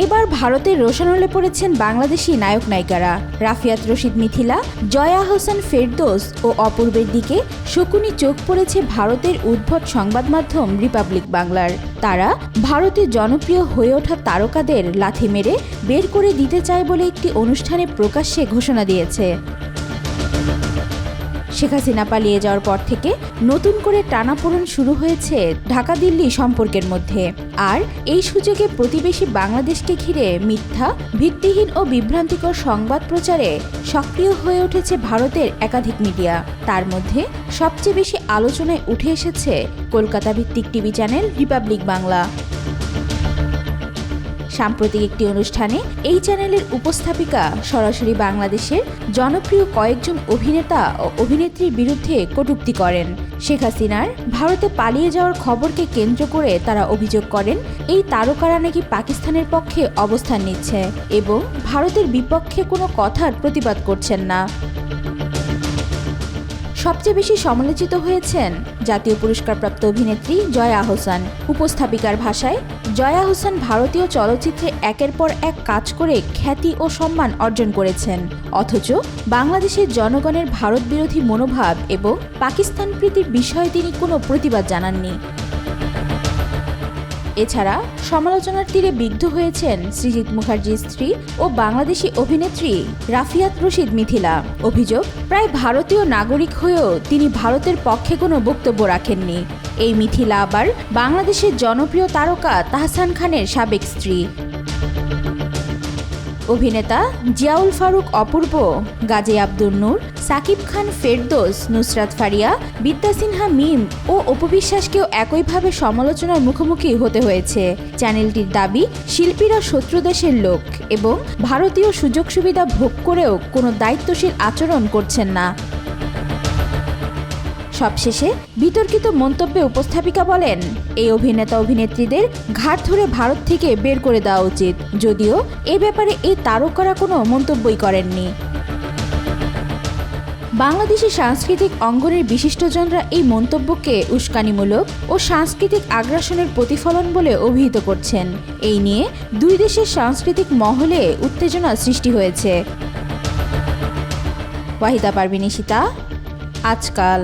এবার ভারতের রোশানলে পড়েছেন বাংলাদেশি নায়ক নায়িকারা। রাফিয়াত রশিদ মিথিলা, জয়া হোসেন ফেরদৌস ও অপূর্বের দিকে শকুনি চোখ পড়েছে ভারতের উদ্ভট সংবাদ মাধ্যম রিপাবলিক বাংলার। তারা ভারতে জনপ্রিয় হয়ে ওঠা তারকাদের লাথি মেরে বের করে দিতে চায় বলে একটি অনুষ্ঠানে প্রকাশ্যে ঘোষণা দিয়েছে। শেখ হাসিনা পালিয়ে যাওয়ার পর থেকে নতুন করে টানাপোড়েন শুরু হয়েছে ঢাকা দিল্লি সম্পর্কের মধ্যে। আর এই সুযোগে প্রতিবেশী বাংলাদেশকে ঘিরে মিথ্যা, ভিত্তিহীন ও বিভ্রান্তিকর সংবাদ প্রচারে সক্রিয় হয়ে উঠেছে ভারতের একাধিক মিডিয়া। তার মধ্যে সবচেয়ে বেশি আলোচনায় উঠে এসেছে কলকাতা ভিত্তিক টিভি চ্যানেল রিপাবলিক বাংলা। সাম্প্রতিক একটি অনুষ্ঠানে এই চ্যানেলের উপস্থাপিকা সরাসরি বাংলাদেশের জনপ্রিয় কয়েকজন অভিনেতা ও অভিনেত্রীর বিরুদ্ধে কটূক্তি করেন। শেখ হাসিনার ভারতে পালিয়ে যাওয়ার খবরকে কেন্দ্র করে তারা অভিযোগ করেন এই তারকারা নাকি পাকিস্তানের পক্ষে অবস্থান নিচ্ছে এবং ভারতের বিপক্ষে কোনো কথার প্রতিবাদ করছেন না। সবচেয়ে বেশি সমালোচিত হয়েছেন জাতীয় পুরস্কারপ্রাপ্ত অভিনেত্রী জয়া হোসেন। উপস্থাপিকার ভাষায়, জয়া হোসেন ভারতীয় চলচ্চিত্রে একের পর এক কাজ করে খ্যাতি ও সম্মান অর্জন করেছেন, অথচ বাংলাদেশের জনগণের ভারত বিরোধী মনোভাব এবং পাকিস্তান প্রীতির বিষয়ে তিনি কোনো প্রতিবাদ জানাননি। এছাড়া সমালোচনার তীরে বিদ্ধ হয়েছেন সৃজিত মুখার্জির স্ত্রী ও বাংলাদেশি অভিনেত্রী রাফিয়াত রশিদ মিথিলা। অভিযোগ, প্রায় ভারতীয় নাগরিক হয়েও তিনি ভারতের পক্ষে কোনো বক্তব্য রাখেননি। এই মিথিলা আবার বাংলাদেশের জনপ্রিয় তারকা তাহসান খানের সাবেক স্ত্রী। অভিনেতা জিয়াউল ফারুক অপূর্ব, গাজী আব্দুল নূর, সাকিব খান ফেরদৌস, নুসরাত ফারিয়া, বিদ্যা সিনহা মিম ও অপবিশ্বাসকেও একইভাবে সমালোচনার মুখোমুখি হতে হয়েছে। চ্যানেলটির দাবি, শিল্পীরা শত্রু দেশের লোক এবং ভারতীয় সুযোগ সুবিধা ভোগ করেও কোনো দায়িত্বশীল আচরণ করছেন না। সবশেষে বিতর্কিত মন্তব্যে উপস্থাপিকা বলেন, এই অভিনেতা অভিনেত্রীদের ঘাট ধরে ভারত থেকে বের করে দেওয়া উচিত, যদিও এ ব্যাপারে এই তারকারা কোনো মন্তব্যই করেননি। বাংলাদেশি সাংস্কৃতিক অঙ্গনের বিশিষ্টজনরা এই মন্তব্যকে উস্কানিমূলক ও সাংস্কৃতিক আগ্রাসনের প্রতিফলন বলে অভিহিত করছেন। এই নিয়ে দুই দেশের সাংস্কৃতিক মহলে উত্তেজনা সৃষ্টি হয়েছে। ওয়াহিদা পারভিন ইশিতা, আজকাল।